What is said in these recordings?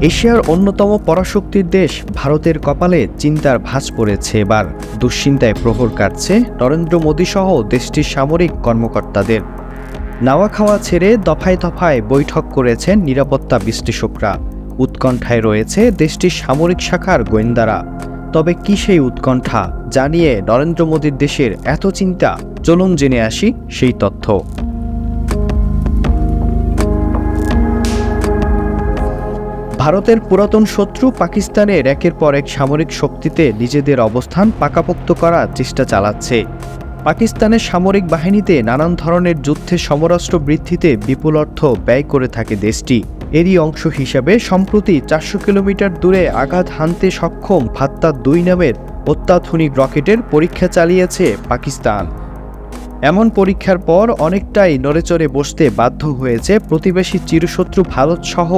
এশিয়ার অন্যতম পরাশক্তির দেশ ভারতের কপালে চিন্তার ভাঁজ পড়েছে। এবার দুশ্চিন্তায় প্রহর কাটছে নরেন্দ্র মোদী সহ দেশটির সামরিক কর্মকর্তাদের। নাওয়া খাওয়া ছেড়ে দফায় দফায় বৈঠক করেছেন নিরাপত্তা বিশ্লেষকরা। উৎকণ্ঠায় রয়েছে দেশটির সামরিক শাখার গোয়েন্দারা। তবে কি সেই উৎকণ্ঠা জানিয়ে নরেন্দ্র মোদীর দেশের এত চিন্তা? চলুন জেনে আসি সেই তথ্য। ভারতের পুরাতন শত্রু পাকিস্তানের একের পর এক সামরিক শক্তিতে নিজেদের অবস্থান পাকাপোক্ত করার চেষ্টা চালাচ্ছে। পাকিস্তানের সামরিক বাহিনীতে নানান ধরনের যুদ্ধে সমরাস্ত্র বৃদ্ধিতে বিপুল অর্থ ব্যয় করে থাকে দেশটি। এরই অংশ হিসাবে সম্প্রতি 400 কিলোমিটার দূরে আঘাত হানতে সক্ষম ফাত্তা-2 নামের অত্যাধুনিক রকেটের পরীক্ষা চালিয়েছে পাকিস্তান। এমন পরীক্ষার পর অনেকটাই নড়েচড়ে বসতে বাধ্য হয়েছে প্রতিবেশী চিরশত্রু ভারত সহ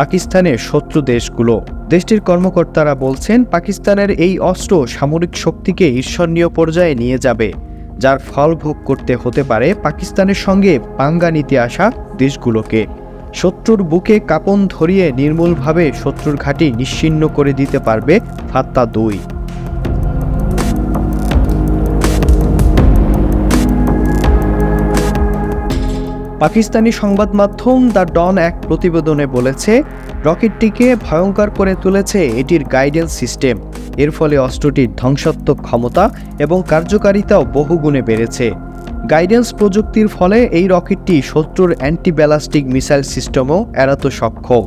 পাকিস্তানের শত্রু দেশগুলো। দেশটির কর্মকর্তারা বলছেন, পাকিস্তানের এই অস্ত্র সামরিক শক্তিকে ঈর্ষণীয় পর্যায়ে নিয়ে যাবে, যার ফল ভোগ করতে হতে পারে পাকিস্তানের সঙ্গে পাঙ্গা নিতে আসা দেশগুলোকে। শত্রুর বুকে কাঁপন ধরিয়ে নির্মূলভাবে শত্রুর ঘাঁটি নিশ্চিহ্ন করে দিতে পারবে ফাত্তা-2। পাকিস্তানি সংবাদ মাধ্যম দ্য ডন এক প্রতিবেদনে বলেছে, রকেটটিকে ভয়ঙ্কর করে তুলেছে এটির গাইডেন্স সিস্টেম। এর ফলে অস্ত্রটির ধ্বংসাত্মক ক্ষমতা এবং কার্যকারিতাও বহুগুণে বেড়েছে। গাইডেন্স প্রযুক্তির ফলে এই রকেটটি শত্রুর অ্যান্টি ব্যালাস্টিক মিসাইল সিস্টেমও এড়াতে সক্ষম।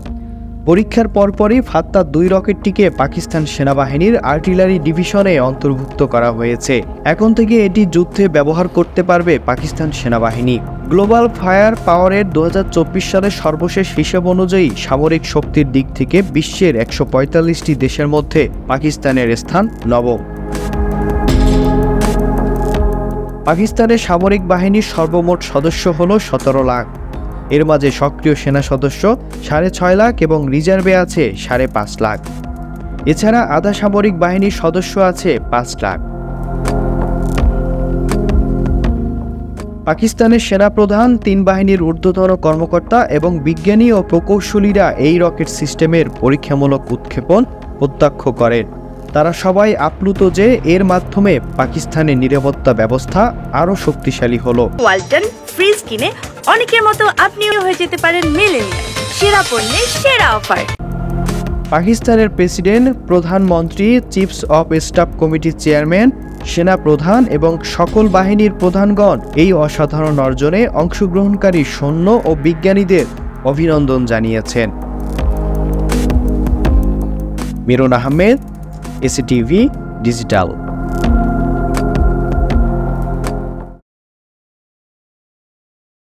পরীক্ষার পরপরই ফাত্তা-2 রকেটটিকে পাকিস্তান সেনাবাহিনীর আর্টিলারি ডিভিশনে অন্তর্ভুক্ত করা হয়েছে। এখন থেকে এটি যুদ্ধে ব্যবহার করতে পারবে পাকিস্তান সেনাবাহিনী। গ্লোবাল ফায়ার পাওয়ারের 2024 সালের সর্বশেষ হিসেব অনুযায়ী সামরিক শক্তির দিক থেকে বিশ্বের 145টি দেশের মধ্যে পাকিস্তানের স্থান নবম। পাকিস্তানের সামরিক বাহিনীর সর্বমোট সদস্য হল 17 লাখ। এর মাঝে সক্রিয় সেনা সদস্য 6.5 লাখ এবং রিজার্ভে আছে 5.5 লাখ। এছাড়া আধা সামরিক বাহিনীর সদস্য আছে 5 লাখ। পাকিস্তানের সেনাপ্রধান, 3 বাহিনীর ঊর্ধ্বতন কর্মকর্তা এবং বিজ্ঞানী ও প্রকৌশলীরা এই রকেট সিস্টেমের পরীক্ষামূলক উৎক্ষেপণ প্রত্যক্ষ করেন। তারা সবাই আপ্লুত যে এর মাধ্যমে পাকিস্তানের নিরাপত্তা ব্যবস্থা আরও শক্তিশালী হলো। ওয়ালটন ফ্রিজ কিনে অনেকের মতো আপনিও হয়ে যেতে পারেন মিলেনিয়াল। সেরা পণ্যের সেরা অফার। পাকিস্তানের প্রেসিডেন্ট, প্রধানমন্ত্রী, চিফস অফ স্টাফ কমিটির চেয়ারম্যান, সেনা প্রধান এবং সকল বাহিনীর প্রধানগণ এই অসাধারণ অর্জনে অংশগ্রহণকারী সৈন্য ও বিজ্ঞানীদের অভিনন্দন জানিয়েছেন। মিরন আহমেদ, এসিটিভি ডিজিটাল।